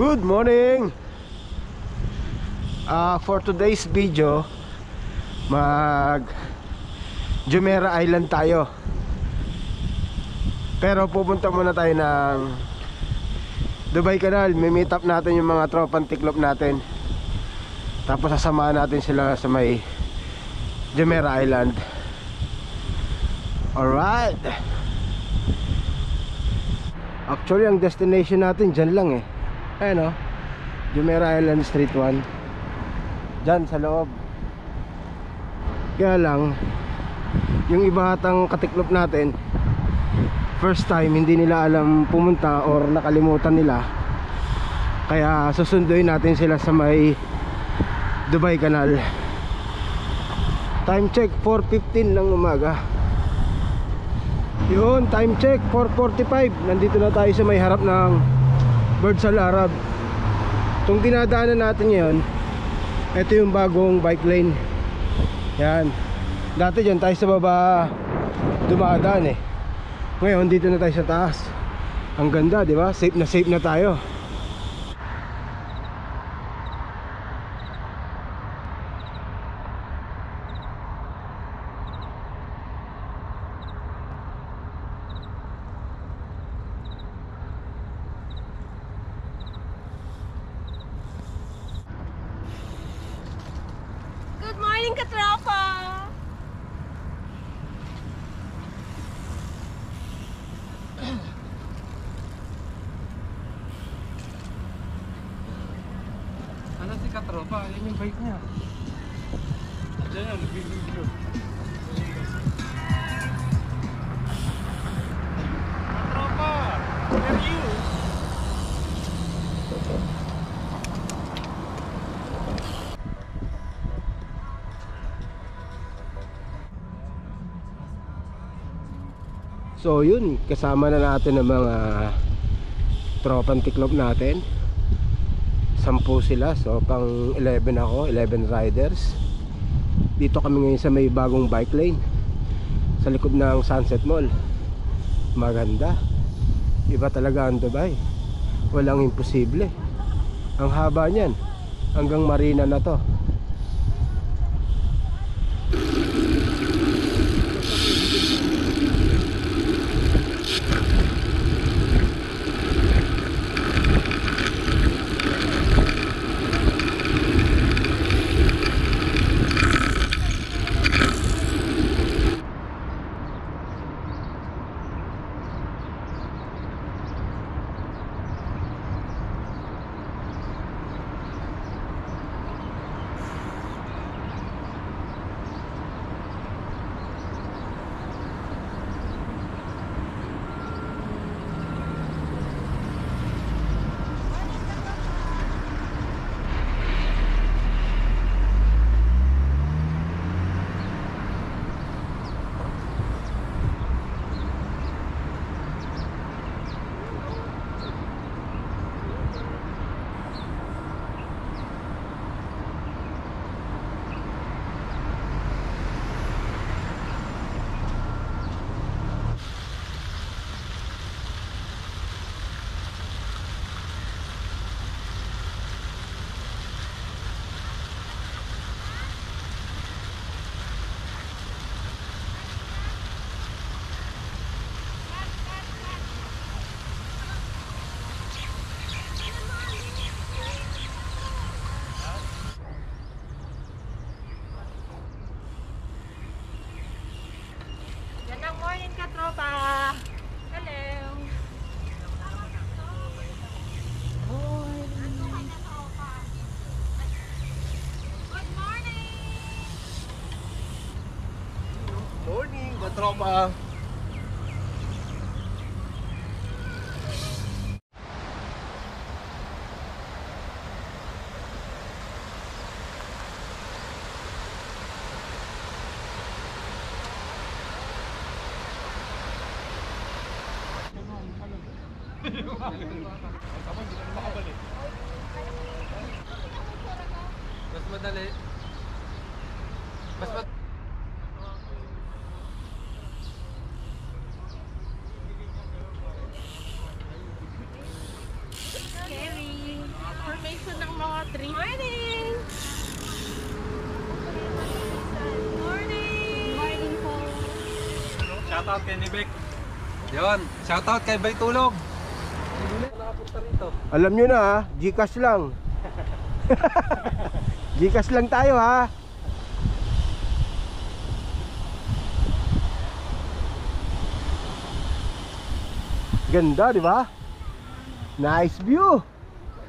Good morning! For today's video, mag Jumeirah Island tayo. Pero pupunta muna tayo ng Dubai Canal. May-meet up natin yung mga tropang tiklop natin. Tapos sasamahan natin sila sa may Jumeirah Island. Alright. Actually ang destination natin dyan lang eh. Ayan o, Jumeirah Island Street 1. Dyan sa loob. Kaya lang yung iba hatang katiklop natin, first time hindi nila alam pumunta or nakalimutan nila. Kaya susunduin natin sila sa may Dubai Canal. Time check 4:15 ng umaga. Yun, time check 4:45. Nandito na tayo sa may harap ng Burj Al Arab. Itong dinadaanan natin ngayon, ito yung bagong bike lane. Yan. Dati dyan tayo sa baba dumadaan eh. Ngayon dito na tayo sa taas. Ang ganda, di ba? Safe na tayo. Good morning, katropa! Ano si katropa? Yan yung bike niya. Diyan yan, nagbibiglo. Katropa! Where are you? So yun, kasama na natin ang mga tropang tiklop natin. 10 sila, so pang 11 ako, 11 riders. Dito kami ngayon sa may bagong bike lane sa likod ng Sunset Mall. Maganda. Iba talaga ang Dubai. Walang imposible. Ang haba niyan, hanggang marina na to. Morning, katropa! Hello! Good morning! Morning, katropa! Mas madali. Mas madali. Scary! Shoutout kay Nibek. Yun, shoutout kay Bay Tulog. Hindi na nakapunta rito. Alam nyo na ha, Gcash lang. Gcash lang tayo ha. Ganda, di ba? Nice view.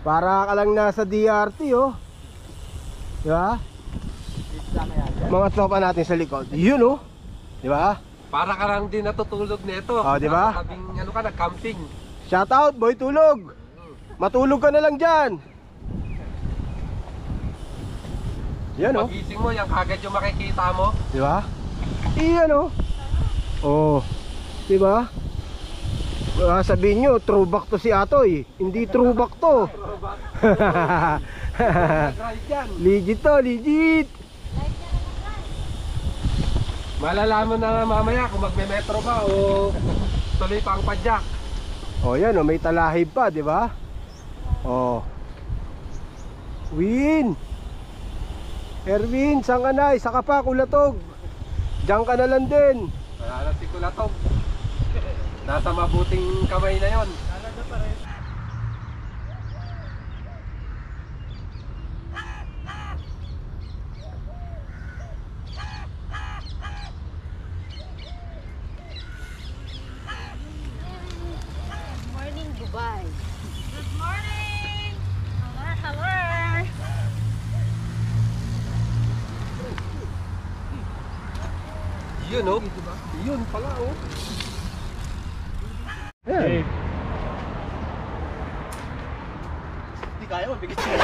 Para ka lang nasa DRT, oh. Di ba? Mga tropa natin sa likod. Yun, oh. Di ba? Para ka lang din natutulog nito. Oh, di ba? Sabing ano ka, nag-camping. Shout out, Boy Tulog. Matulog ka na lang dyan. Yan, oh. Pagising mo, yung kagad yung makikita mo. Di ba? Iyan, oh. Oh. Di ba? Sabihin nyo, throwback to si Atoy. Hindi throwback to. Nag-ride yan. Legit to, legit. Malalaman na mamaya kung magme-metro ba o tuloy pa ang padyak. Oh, yan, oh, may talahib pa, di ba? Oh. Win. Erwin, saan ka na? Isa ka pa, Kulatog. Diyan ka na lang din. Wala na si Kulatog. Nasa mabuting kamay na yon. Morning, Dubai. Good morning. Hello, hello. Yun oh. Yun pala oh. Ayan. Hindi kaya mabigit siya.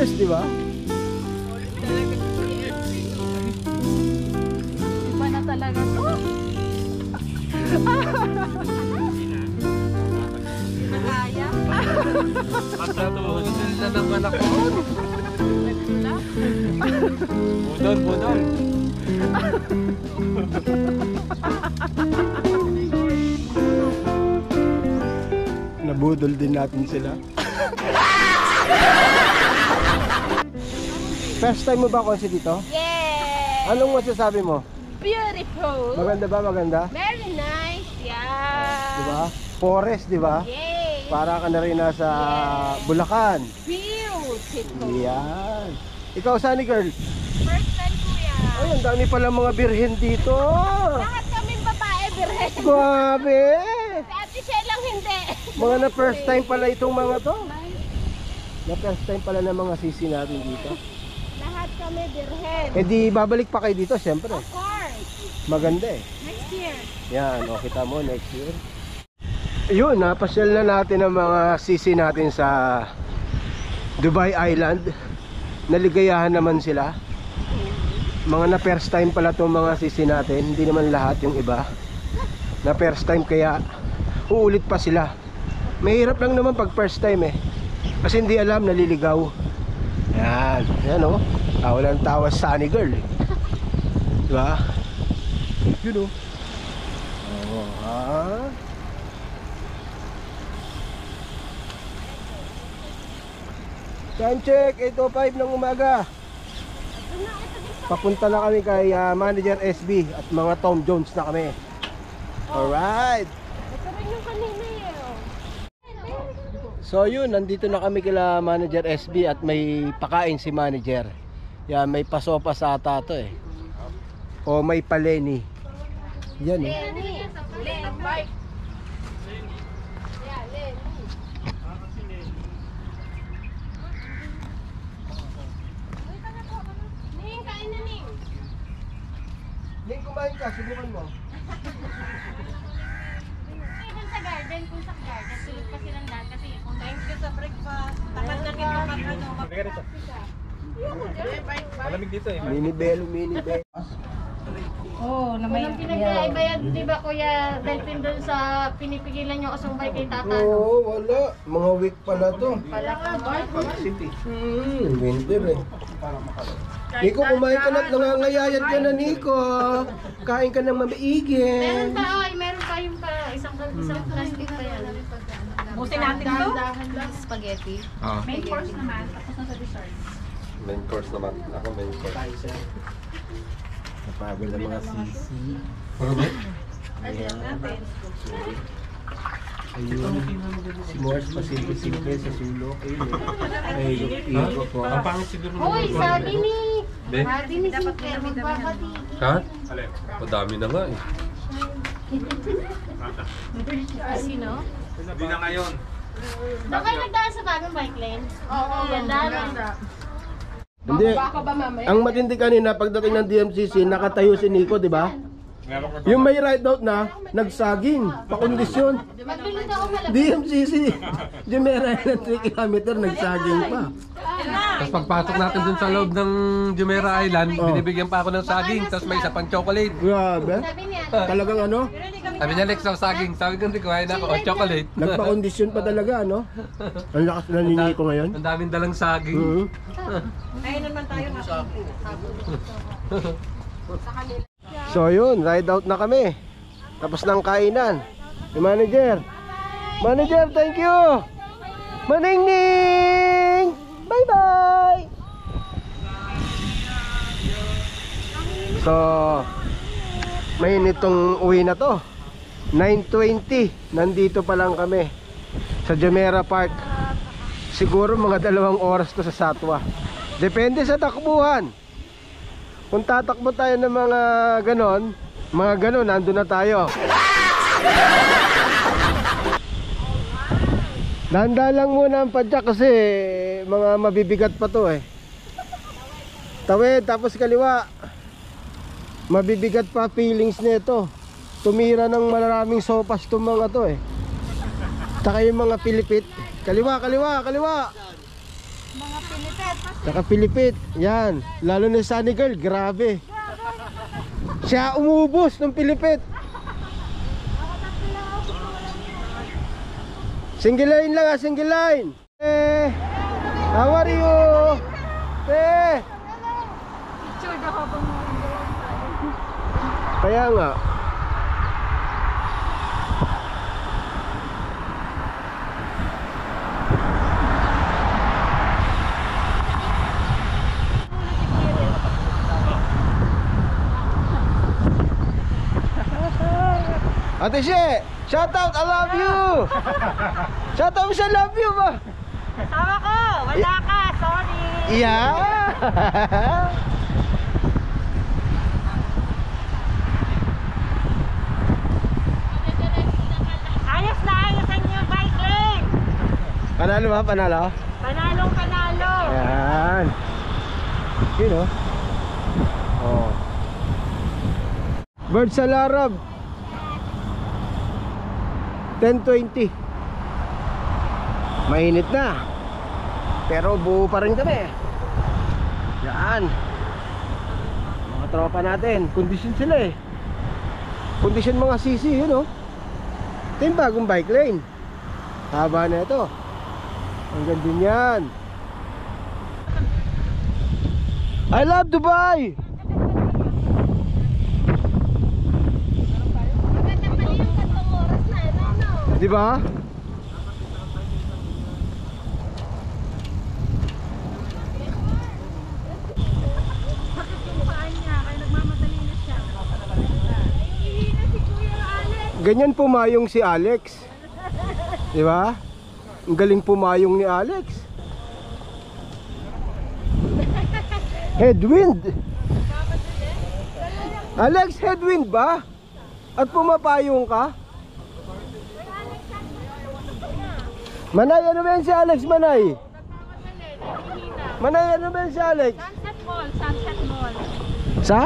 Ayos, di ba? Iba na talaga to. Nakaya. Pagkatuhon na naman ako. Budol. Nabudol din natin sila. First time mo ba kasi dito? Yeah! Anong masasabi mo? Beautiful! Maganda ba? Maganda? Very nice! Yeah! Diba? Forest, diba? Yay! Para ka na rin nasa Bulacan. Beautiful! Yan. Ikaw, Sunny Girl? First time kuya! Ay, ang dami pala mga birhen dito. Lahat kaming babae, birhen! Grabe! Si Ate Shell lang hindi! Mga na first time pala itong mga to. Na first time pala ng mga sisi natin dito. Lahat kami birhen! Eh di babalik pa kayo dito, siyempre. Of course! Maganda eh. Next year! Yan, o kita mo next year. Yun, napasyal na natin ang mga sisi natin sa Dubai Island. Naligayahan naman sila. Mga na first time pala itong mga sisi natin. Hindi naman lahat yung iba. Na first time kaya uulit pa sila. Mahirap lang naman pag first time eh. Kasi hindi alam, naliligaw. Yan, yan o. Walang tawa sa Sunny Girl eh. Diba? Yun o. Oh, ha? Time check, 8:05 ng umaga. Papunta na kami kay Manager SB at mga Tom Jones na kami. Alright. Ito rin yung kanina eh. So yun, nandito na kami kila Manager SB at may pakain si Manager. Yan, may pasopa sa ata to eh. O may paleni. Yan eh. Lenny! Lenny! Yeah, Lenny! Ning, kain na Ning! Ning, kumain ka, subukan mo. Even sa garden, kung sa garden, tulog pa silang lahat kasi kung thank you sa breakfast, takal na rin mag-ano, Malamig dito eh. Mini bell, mini bell. Oo, na may pinagkaiba yan, di ba Kuya Delphin doon sa pinipigilan yung asumbay kay Tata? Oo, wala. Mga week pala to. Pala ka ba? Winter eh. Nico, kumain ka na at nangangayayat ka na, Nico. Kain ka ng Meron mamaigin. pa, ay meron pa yung pa, isang plastic pa yan. Busin natin to? Spaghetti. Main course naman, tapos na sa dessert. Main course naman. Ako main course. Napagod ang mga sisi. Alam natin. Ayun. Si Morse pa simple sa sulok. Ayun. Ayun po. Ang pangit siguro. Hoy, sabi ni Be? Sinclair, magpapatigil. Ha? Madami na nga eh. Sino? Hindi na ngayon. Doon kayo nagdaan sa bagong bike lane? Oo, ganda. Hindi. Ang matindi kanina pagdating ng DMCC, nakatayo si Nico, di ba? Yung may ride out na, nagsaging, pakondisyon. Magluluto ako malapit. DMCC. Yung may ride ng 3 km, nagsaging pa. Tapos pagpasok natin dun sa loob ng Jumeirah Island, binibigyan pa ako ng saging, tapos may isa pang chocolate. Grabe. Sabi niya, Talagang ano, Sabi niya, Lex, ang saging. Sabi ko, hindi kumain ako. O, chocolate. nagpakondisyon pa talaga, ano? Ang lakas na ni Nico ngayon. Ang daming dalang saging. Mhm. Ayun naman tayo na. So yun, ride out na kami. Tapos ng kainan. Yung manager. Manager, thank you. Maningning! Bye-bye! So, may nitong uwi na to. 9:20. Nandito pa lang kami sa Jumeirah Park. Siguro mga 2 oras to sa Satwa. Depende sa takbuhan. Kung tatakbo tayo ng mga ganon, nandun na tayo. Danda lang muna ang padyak kasi mga mabibigat pa to eh. Tawid, tapos kaliwa. Mabibigat pa feelings nito. Tumira ng maraming sopas itong mga to eh. Taka yung mga pilipit. Kaliwa, kaliwa, kaliwa. Mga Pilipet. Saka Pilipit. Yan. Lalo na Sunny Girl, grabe. Siya umubos ng Pilipit. Single line lang single line. How are you? Picture na ako pang Kaya nga. Ate She, shout out, I love you. Shout out siya, love you ba? Sama ko! Wala ka! Sorry! Yeah. Ayos na ayos ang new bike lane! Panalo ba? Panalo? Panalong panalo! Yan. Yun o. Oh. Bird sa Larab. 10:20. Mainit na. Pero buo pa rin kami. Yan. Mga tropa natin. Kondisyon sila eh. Kondisyon mga sisi. Yun o. Ito yung bagong bike lane. Haba na ito. Ang ganda din yan. I love Dubai. Di ba? Ganyan pumayong si Alex. Di ba? Ang galing pumayong ni Alex. Headwind. Alex, headwind ba? At pumapayong ka? Manay, ano ba yan si Alex, Manay? Manay, ano ba yan si Alex? Sunset Mall, Sunset Mall. Sa?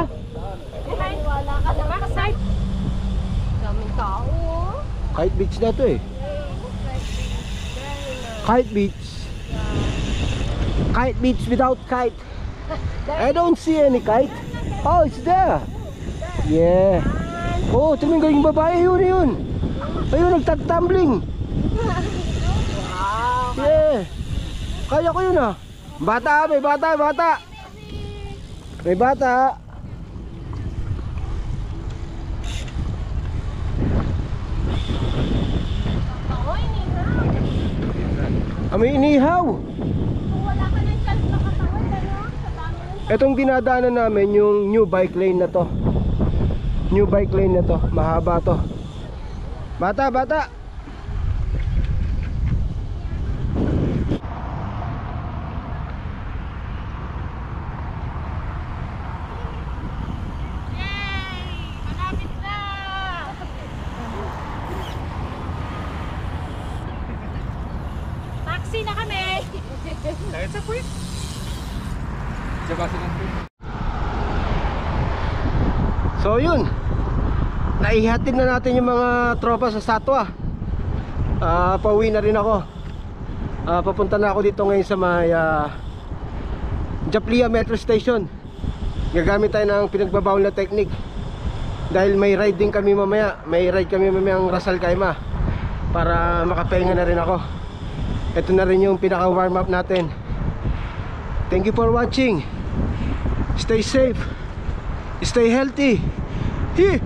Wala ka na backside. Daming tao. Kite beach na to eh. Kite beach. Kite beach without kite. I don't see any kite. Oh, it's there. Yeah. Oh, tingnan galing babae yun. Ayun, nagtatumbling. Yeah. Kaya ko yun ah. Bata, may bata. May bata. May inihaw. Wala ka ng chance makatawan, ano? Sa dami ng Itong dinadaanan namin yung new bike lane na to. New bike lane na to. Mahaba to. Bata. malapit na! Taxi na kami! Kahit sa puwit. Diba sila? So yun, naihatid na natin yung mga tropa sa Satwa. Pauwi na rin ako. Papunta na ako dito ngayon sa may Japlia Metro Station. Gagamit tayo ng pinagbabawal na technique. Dahil may ride din kami mamaya. May ride kami mamaya ang Ras Al Khaimah. Para makapahinga na rin ako. Ito na rin yung pinaka warm up natin. Thank you for watching. Stay safe. Stay healthy. Here.